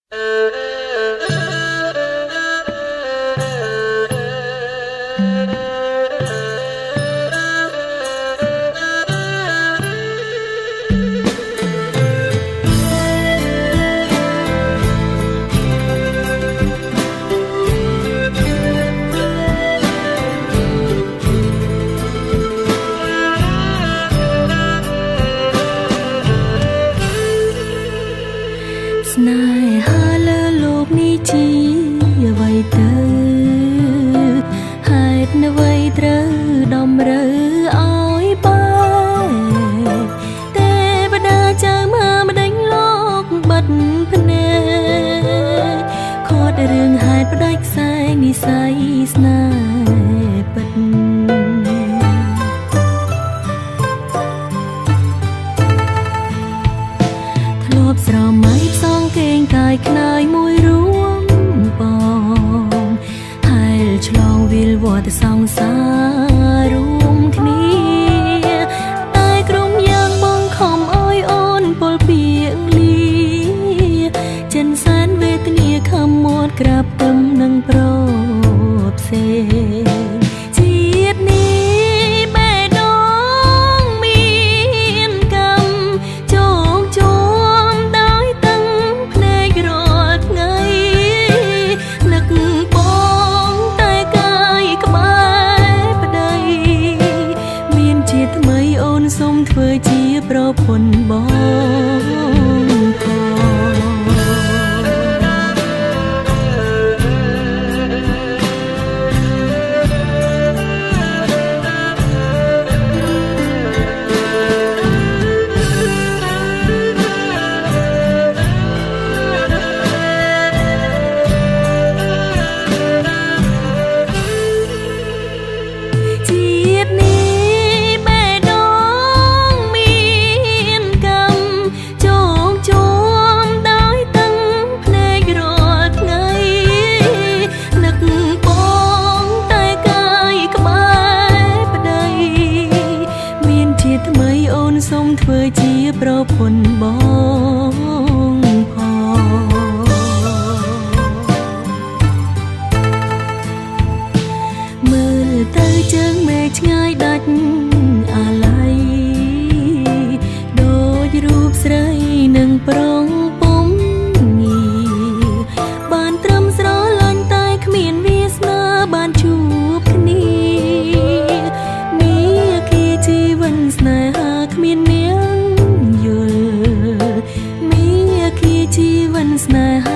ស្នេហាលើលោកនេះជាអ្វីទៅហេតុអ្វីត្រូវតម្រូវឲ្យបែកទេវតាចៅមកម្ដេចលោកបាត់ភ្នែកខត់រឿងហេតុផ្ដាច់ខ្សែនិស័យស្នេហ៍ពិតធ្លាប់ស្រមៃផ្សងគេងកាយខ្នើយមួយរួមបងហែលឆ្លងវិលវត្តសង្សាររួមគ្នាតែក្រុមយ៉ាងបងខំអើយអូនពលពីងលីចិនសានវេទនាខំមាត់ក្រាបទឹមនឹងប្រផ្សេងជាតិនេះបេះដូងមានកម្មជោគជុំដោយតឹងភ្នែករាល់ថ្ងៃនឹកបងតែកាយក្បែរប្តីមានជាតិថ្មីអូនសូមធ្វើជាប្រពន្ធបងសូមធ្វើជាប្រពន្ធបងផងមើលទៅជើងមេឃឆ្ងាយដាច់អាឡ័យដូចរូបស្រីនឹងប្រងពុំងីបានត្រឹមស្រលាញ់តែគ្មានវាសនាបានជួបគ្នានេះគឺជីវិតស្នេហាគ្មាននាងយល់មីគីជីវិតស្នេហា